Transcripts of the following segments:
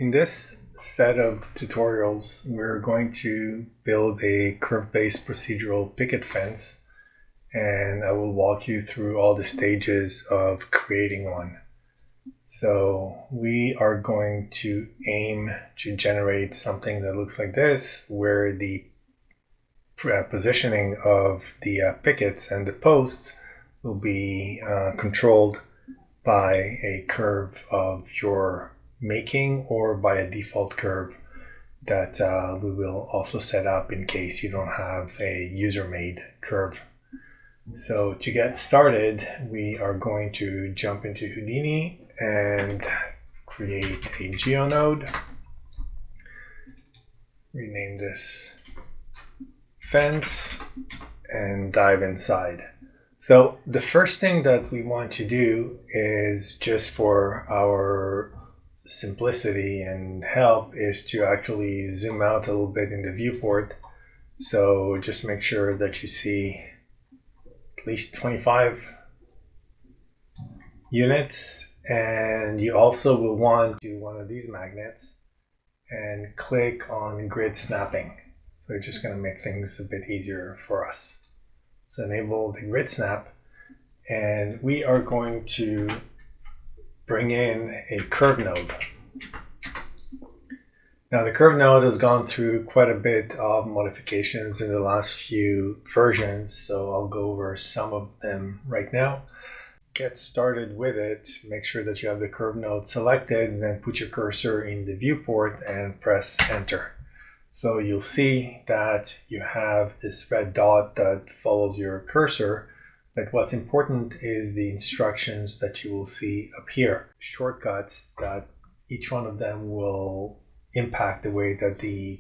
In this set of tutorials, we're going to build a curve-based procedural picket fence, and I will walk you through all the stages of creating one. So we are going to aim to generate something that looks like this, where the positioning of the pickets and the posts will be controlled by a curve of your making or by a default curve that we will also set up in case you don't have a user-made curve. So to get started, we are going to jump into Houdini and create a geonode. Rename this fence and dive inside. So the first thing that we want to do is, just for our simplicity and help, is to actually zoom out a little bit in the viewport. So just make sure that you see at least 25 units, and you also will want to do one of these magnets and click on grid snapping. So it's just going to make things a bit easier for us. So enable the grid snap, and we are going to bring in a curve node. Now the curve node has gone through quite a bit of modifications in the last few versions, so I'll go over some of them right now. Get started with it. Make sure that you have the curve node selected, and then put your cursor in the viewport and press enter. So you'll see that you have this red dot that follows your cursor, but what's important is the instructions that you will see up here. Shortcuts that each one of them will impact the way that the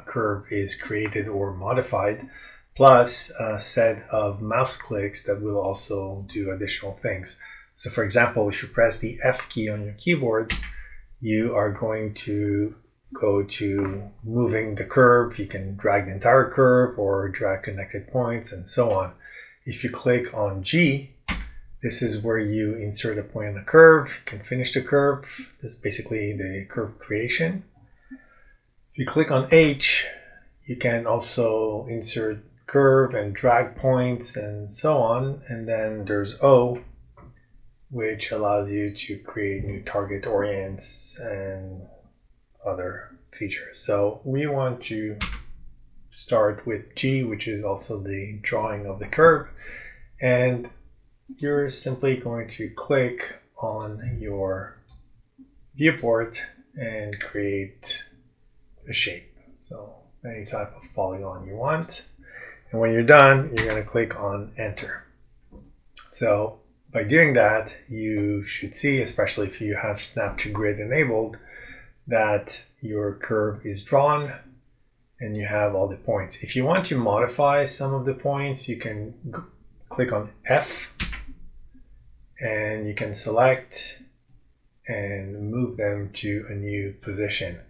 curve is created or modified, plus a set of mouse clicks that will also do additional things. So for example, if you press the F key on your keyboard, you are going to go to moving the curve. You can drag the entire curve or drag connected points and so on. If you click on G, this is where you insert a point on the curve. You can finish the curve. This is basically the curve creation. If you click on H, you can also insert curve and drag points and so on. And then there's O, which allows you to create new target orients and other features. So we want to start with G, which is also the drawing of the curve, and you're simply going to click on your viewport and create a shape, so any type of polygon you want, and when you're done, you're going to click on enter. So by doing that, you should see, especially if you have snap to grid enabled, that your curve is drawn and you have all the points. If you want to modify some of the points, you can click on F and you can select and move them to a new position.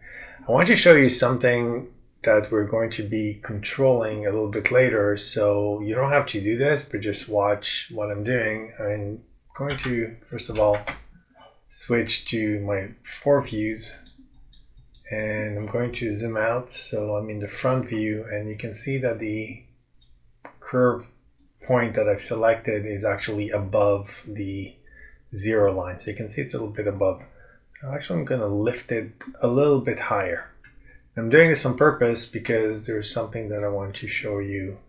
I want to show you something that we're going to be controlling a little bit later, so you don't have to do this, but just watch what I'm doing. I'm going to, first of all, switch to my 4 views, and I'm going to zoom out, so I'm in the front view, and you can see that the curve point that I've selected is actually above the 0 line. So you can see it's a little bit above. Actually, I'm going to lift it a little bit higher. I'm doing this on purpose because there's something that I want to show you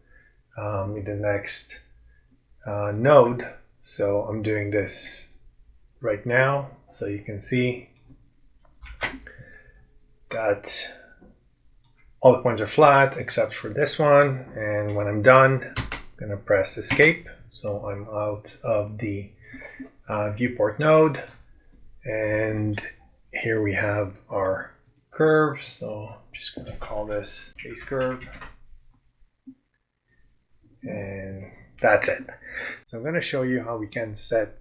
in the next node. So I'm doing this right now, so you can see that all the points are flat except for this one. And when I'm done, I'm going to press escape. So I'm out of the viewport node. And here we have our curve. So I'm just going to call this base curve. And that's it. So I'm going to show you how we can set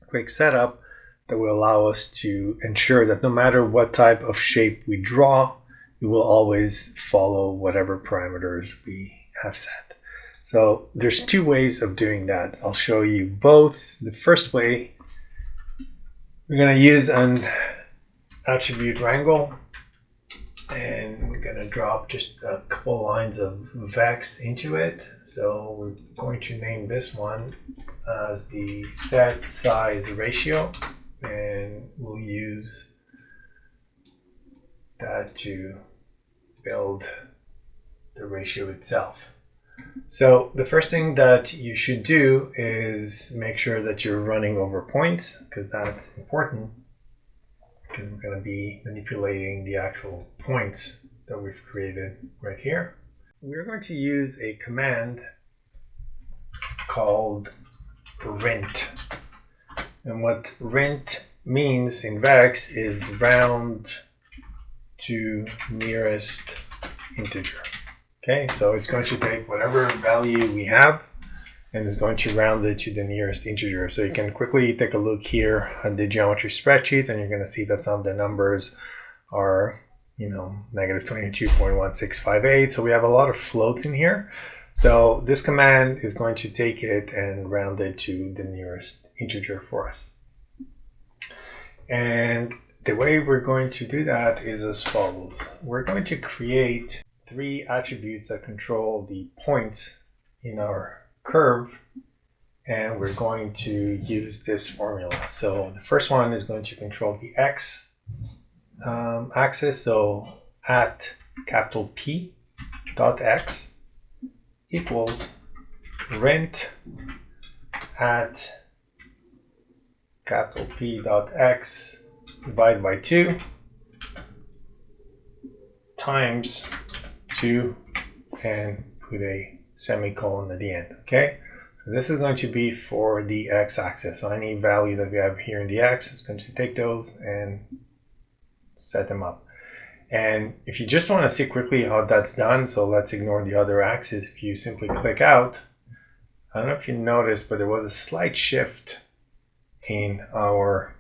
a quick setup that will allow us to ensure that no matter what type of shape we draw, we will always follow whatever parameters we have set. So there's 2 ways of doing that. I'll show you both. The first way, we're going to use attribute wrangle, and we're going to drop just a couple lines of vex into it. So we're going to name this one as the set size ratio, and we'll use that to build the ratio itself. So the first thing that you should do is make sure that you're running over points, because that's important, because we're going to be manipulating the actual points that we've created right here. We're going to use a command called rint. And what rint means in Vex is round to nearest integer. Okay, so it's going to take whatever value we have and it's going to round it to the nearest integer. So you can quickly take a look here at the geometry spreadsheet, and you're going to see that some of the numbers are, negative 22.1658. So we have a lot of floats in here. So this command is going to take it and round it to the nearest integer for us. And the way we're going to do that is as follows. We're going to create 3 attributes that control the points in our curve, and we're going to use this formula. So the first one is going to control the x axis. So at capital P dot x equals rent at capital P dot x divided by 2 times 2 and put a semicolon at the end. Okay, so this is going to be for the x-axis. So any value that we have here in the x is going to take those and set them up. And if you just want to see quickly how that's done, so let's ignore the other axis. If you simply click out, I don't know if you noticed, but there was a slight shift in our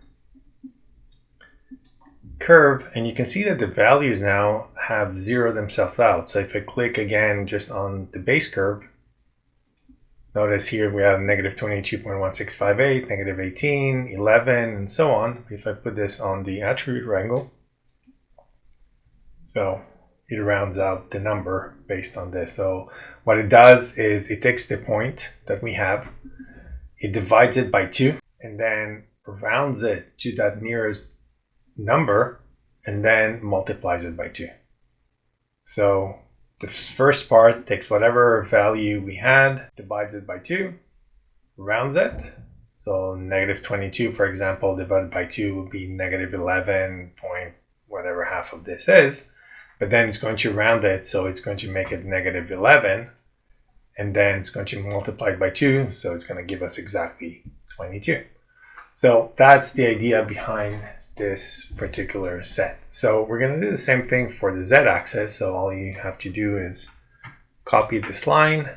curve, and you can see that the values now have zeroed themselves out. So if I click again just on the base curve, notice here we have negative 22.1658, negative 18, 11, and so on. If I put this on the attribute wrangle, so it rounds out the number based on this. So what it does is it takes the point that we have, it divides it by 2, and then rounds it to that nearest number, and then multiplies it by 2. So the first part takes whatever value we had, divides it by 2, rounds it. So negative 22, for example, divided by 2 would be negative 11 point whatever half of this is. But then it's going to round it, so it's going to make it negative 11, and then it's going to multiply it by 2, so it's going to give us exactly 22. So that's the idea behind this particular set. So we're going to do the same thing for the z-axis. So all you have to do is copy this line,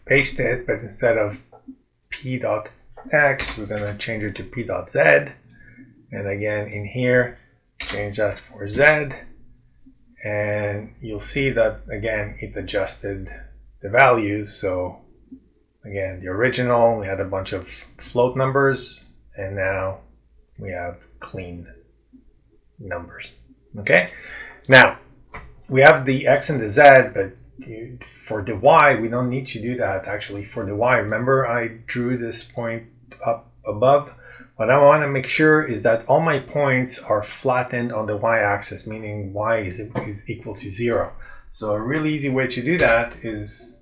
paste it, but instead of p dot x, we're going to change it to p dot z. And again, in here, change that for z. And you'll see that, again, it adjusted the values. So again, the original, we had a bunch of float numbers, and now we have clean numbers. Okay, now we have the x and the z, but for the y, we don't need to do that. Actually, for the y, remember I drew this point up above? What I want to make sure is that all my points are flattened on the y-axis, meaning y is equal to 0. So a really easy way to do that is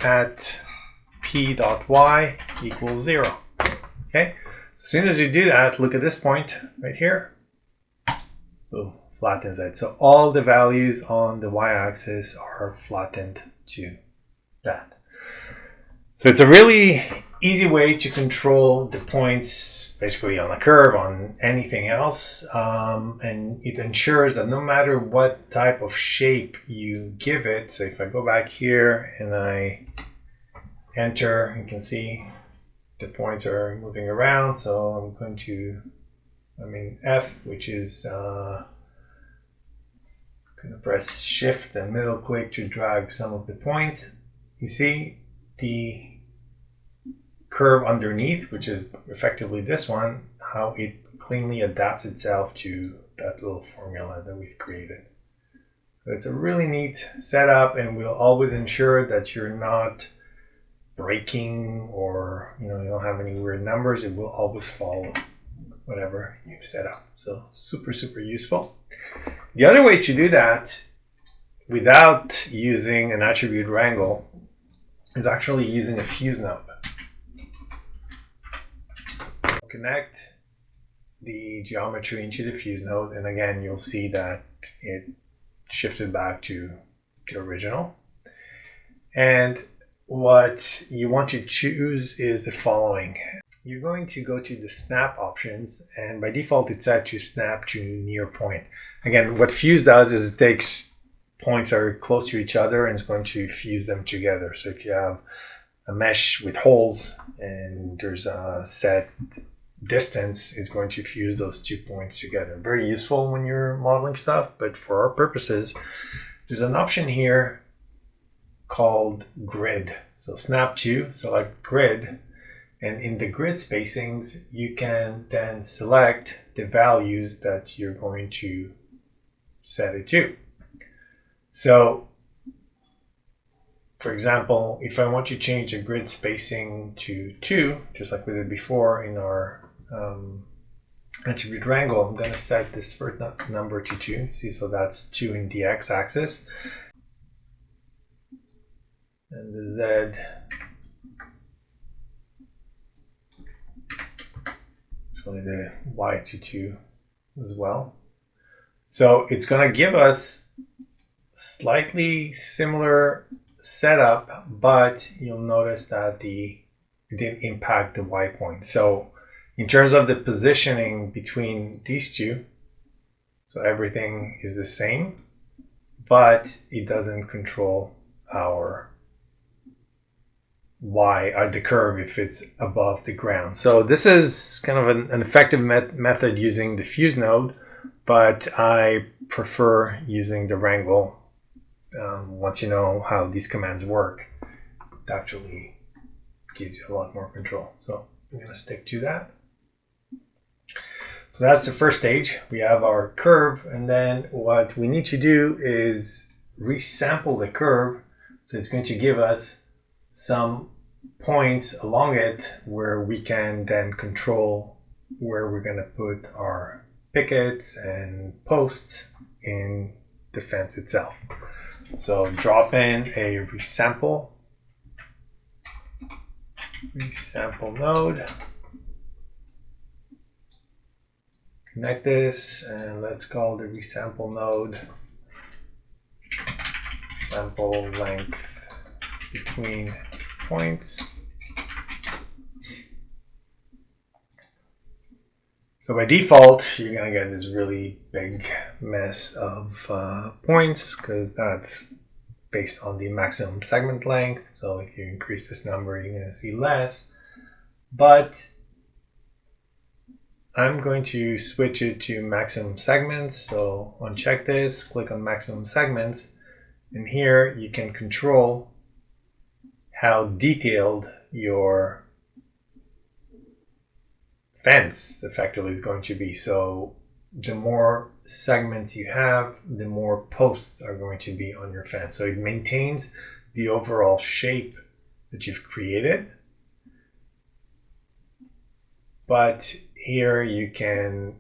at p dot y equals 0. Okay. As soon as you do that, look at this point right here. Boom, flattens it. So all the values on the y-axis are flattened to that. So it's a really easy way to control the points basically on a curve, on anything else. And it ensures that no matter what type of shape you give it, so if I go back here and I enter, you can see the points are moving around. So I'm going to, F, which is going to press shift and middle click to drag some of the points. You see the curve underneath, which is effectively this one, how it cleanly adapts itself to that little formula that we've created. So it's a really neat setup, and we'll always ensure that you're not breaking or you don't have any weird numbers. It will always follow whatever you've set up. So super useful. The other way to do that without using an attribute wrangle is actually using a fuse node. Connect the geometry into the fuse node, and again you'll see that it shifted back to the original. And what you want to choose is the following. You're going to go to the snap options, and by default it's set to snap to near point. Again, what fuse does is it takes points that are close to each other and it's going to fuse them together. So if you have a mesh with holes and there's a set distance, it's going to fuse those 2 points together. Very useful when you're modeling stuff, but for our purposes, there's an option here called grid. So snap to, select grid, and in the grid spacings, you can then select the values that you're going to set it to. So, for example, if I want to change the grid spacing to 2, just like we did before in our attribute wrangle, I'm going to set this first number to 2. See, so that's 2 in the x-axis. And the z, actually the y to 2 as well. So it's going to give us slightly similar setup, but you'll notice that it didn't impact the y point. So in terms of the positioning between these two, so everything is the same, but it doesn't control our y at the curve if it's above the ground. So this is kind of an effective method using the fuse node, but I prefer using the wrangle. Once you know how these commands work, it actually gives you a lot more control. So I'm going to stick to that. So that's the first stage. We have our curve, and then what we need to do is resample the curve. So it's going to give us some points along it where we can then control where we're going to put our pickets and posts in the fence itself. So drop in a resample node, connect this, and let's call the resample node sample length between points. So by default, you're going to get this really big mess of points because that's based on the maximum segment length. So if you increase this number, you're going to see less. But I'm going to switch it to maximum segments. So uncheck this, click on maximum segments, and here you can control how detailed your fence effectively is going to be. So the more segments you have, the more posts are going to be on your fence. So it maintains the overall shape that you've created. But here you can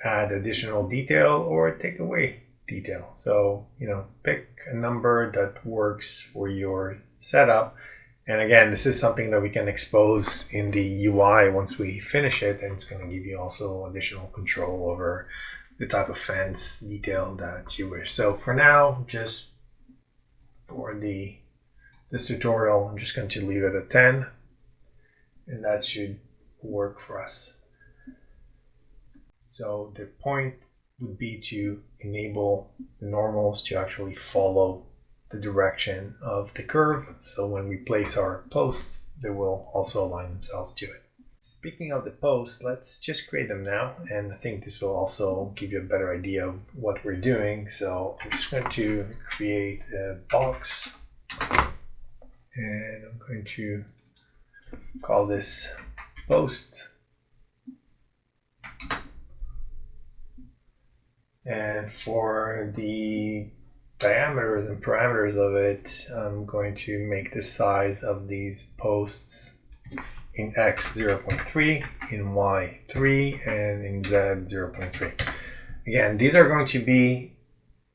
add additional detail or take away detail. So, pick a number that works for your setup. And again, this is something that we can expose in the UI once we finish it, and it's going to give you also additional control over the type of fence detail that you wish. So for now, just for this tutorial, I'm just going to leave it at 10, and that should work for us. So the point would be to enable the normals to actually follow the direction of the curve. So when we place our posts, they will also align themselves to it. Speaking of the posts, let's just create them now. And I think this will also give you a better idea of what we're doing. So I'm just going to create a box, and I'm going to call this post And for the diameters and parameters of it, I'm going to make the size of these posts in X 0.3, in Y 3, and in Z 0.3. Again, these are going to be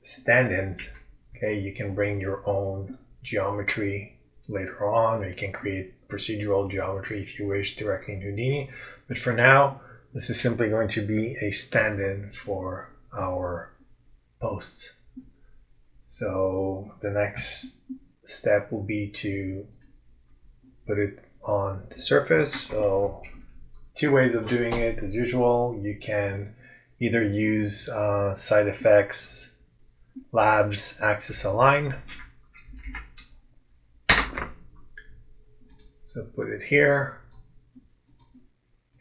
stand-ins. Okay, you can bring your own geometry later on, or you can create procedural geometry if you wish directly in Houdini. But for now, this is simply going to be a stand-in for our posts. So the next step will be to put it on the surface. So two ways of doing it. As usual, you can either use Side Effects Labs Axis Align. So put it here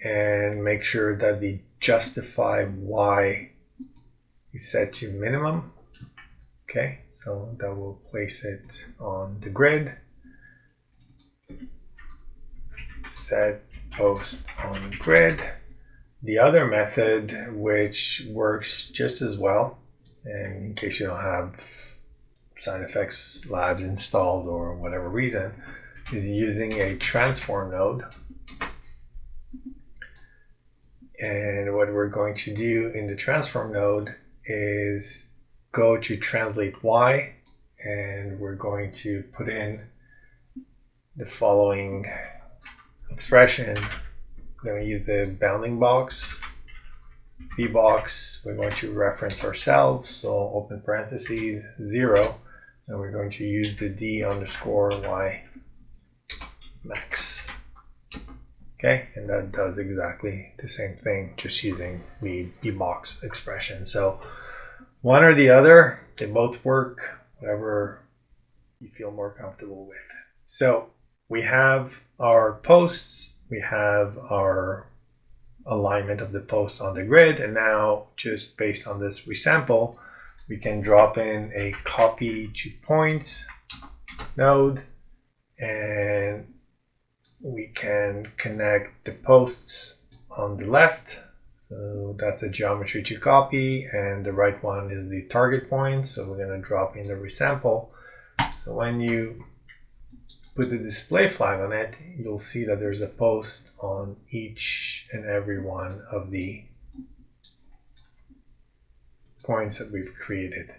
and make sure that the justify Y is set to minimum. Okay, so that will place it on the grid. Set post on grid. The other method, which works just as well, and in case you don't have Side Effects Labs installed or whatever reason, is using a transform node. And what we're going to do in the transform node is go to translate Y, and we're going to put in the following expression. We're going to use the bounding box, B box. We're going to reference ourselves, so open parentheses 0, and we're going to use the D underscore Y max. Okay, and that does exactly the same thing, just using the B box expression. So one or the other, they both work, whatever you feel more comfortable with. So we have our posts, we have our alignment of the post on the grid, and now just based on this resample, we can drop in a copy to points node, and we can connect the posts on the left. So that's a geometry to copy, and the right one is the target point. So we're going to drop in the resample. So when you put the display flag on it, you'll see that there's a post on each and every one of the points that we've created.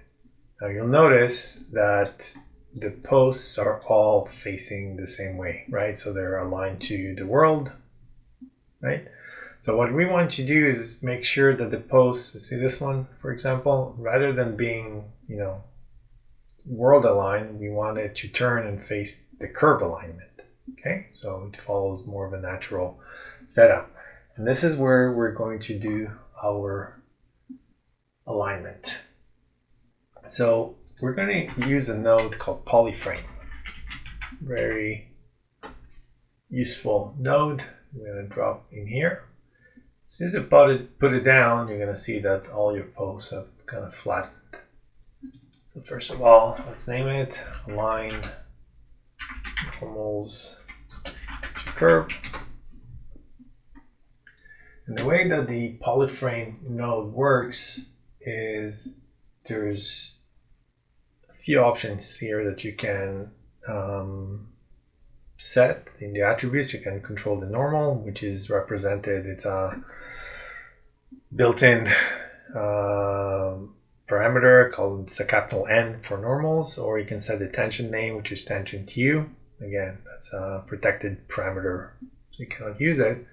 Now you'll notice that the posts are all facing the same way, right? So they're aligned to the world, right? So what we want to do is make sure that the posts, see this one, for example, rather than being, world aligned, we want it to turn and face the curve alignment. Okay, so it follows more of a natural setup. And this is where we're going to do our alignment. So we're going to use a node called polyframe. Very useful node. We're going to drop in here. As soon as you put it down, you're going to see that all your posts have kind of flattened. So first of all, let's name it align normals to curve. And the way that the polyframe node works is there's a few options here that you can set in the attributes. You can control the normal, which is represented, it's a built-in parameter called, it's a capital N for normals, or you can set the tangent name, which is tangent U. Again, that's a protected parameter, so you cannot use it.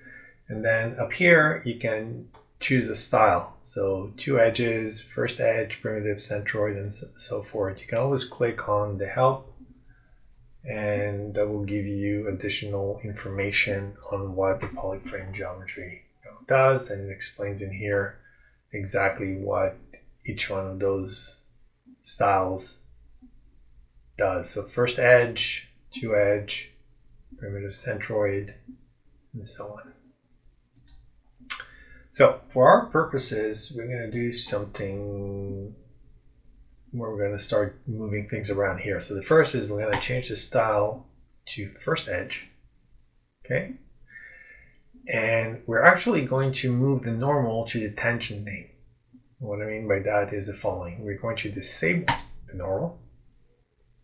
And then up here, you can choose a style. So 2 edges, first edge, primitive, centroid, and so forth. You can always click on the help, and that will give you additional information on what the polyframe geometry does, and it explains in here exactly what each one of those styles does. So first edge, 2 edge, primitive, centroid, and so on. So for our purposes, we're going to do something where we're going to start moving things around here. So the first is we're going to change the style to first edge. Okay. And we're actually going to move the normal to the tangent name. What I mean by that is the following. We're going to disable the normal,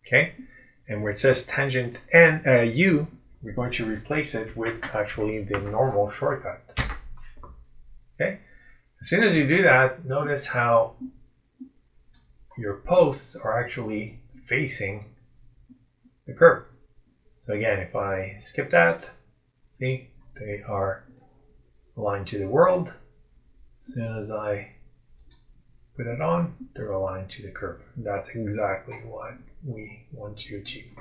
okay? And where it says tangent and U, we're going to replace it with actually the normal shortcut, okay? As soon as you do that, notice how your posts are actually facing the curve. So again, if I skip that, see, they are aligned to the world. As soon as I put it on, they're aligned to the curve. That's exactly what we want to achieve.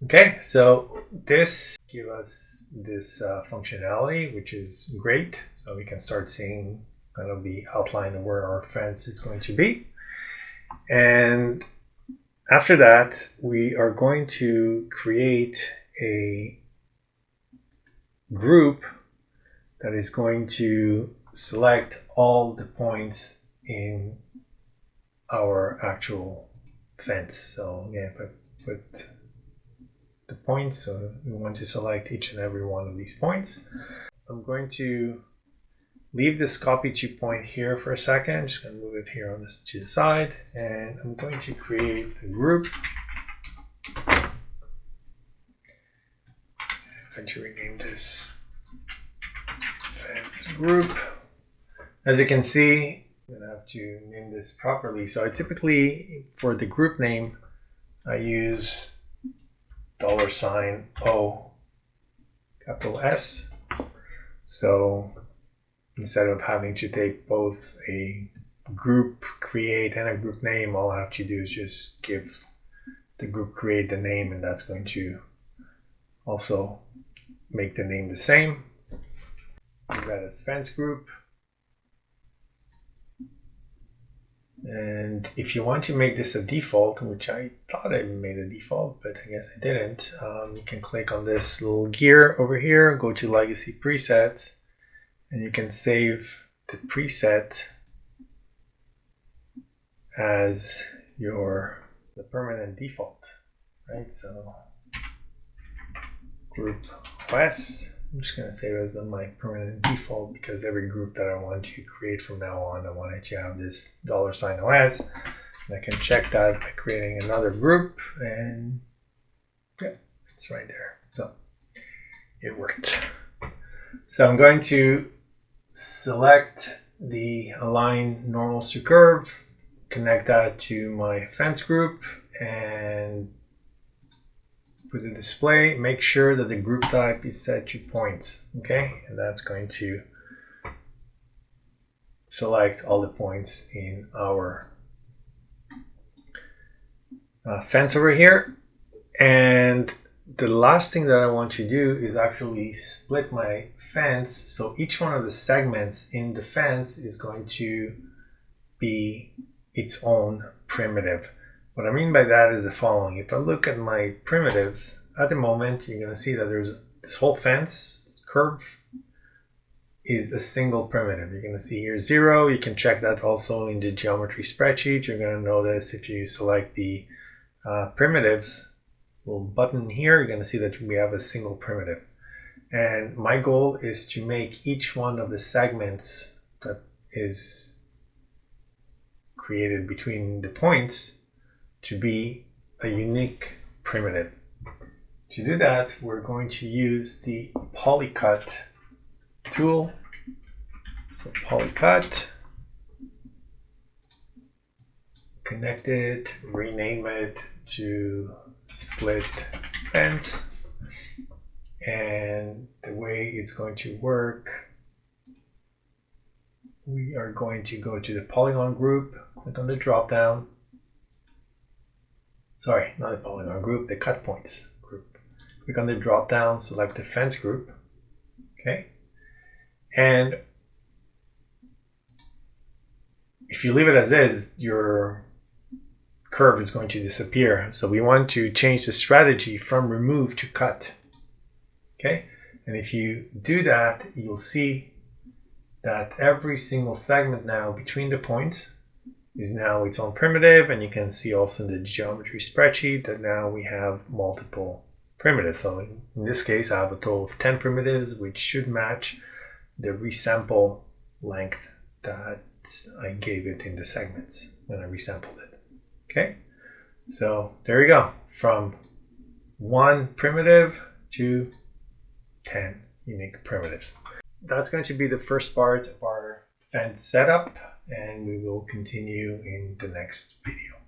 Okay, so this gives us this functionality, which is great. So we can start seeing kind of the outline of where our fence is going to be. And after that, we are going to create a group that is going to select all the points in our actual fence. So again, if I put the points, so we want to select each and every one of these points. I'm going to leave this copy to point here for a second. I'm just going to move it here on this to the side, and I'm going to create a group. I'm going to rename this fence group. As you can see, I'm going to have to name this properly. So I typically, for the group name, I use $O capital S. So instead of having to take both a group create and a group name, all I have to do is just give the group create the name, and that's going to also make the name the same. Leave that as fence group. And if you want to make this a default, which I thought I made a default, but I guess I didn't, you can click on this little gear over here, go to Legacy Presets, and you can save the preset as the permanent default, right? So group OS, I'm just going to save it as my permanent default because every group that I want to create from now on, I want it to have this $OS. And I can check that by creating another group, and yeah, it's right there. So it worked. So I'm going to select the align normals to curve, connect that to my fence group, and put the display. Make sure that the group type is set to points, okay? And that's going to select all the points in our fence over here. And the last thing that I want to do is actually split my fence. So each one of the segments in the fence is going to be its own primitive. What I mean by that is the following. If I look at my primitives, at the moment, you're going to see that there's this whole fence curve is a single primitive. You're going to see here 0. You can check that also in the geometry spreadsheet. You're going to notice if you select the primitives, little button here, you're going to see that we have a single primitive. And my goal is to make each one of the segments that is created between the points to be a unique primitive. To do that, we're going to use the polycut tool. So polycut, connect it, rename it to split fence. And the way it's going to work, we are going to go to the polygon group, click on the drop down. Sorry, not the polygon group, the cut points group. Click on the drop down, select the fence group. Okay. And if you leave it as is, your curve is going to disappear. So we want to change the strategy from remove to cut. Okay. And if you do that, you'll see that every single segment now between the points is now its own primitive, and you can see also in the geometry spreadsheet that now we have multiple primitives. So in this case, I have a total of 10 primitives, which should match the resample length that I gave it in the segments when I resampled it. Okay, so there you go, from 1 primitive to 10 unique primitives. That's going to be the first part of our fence setup, and we will continue in the next video.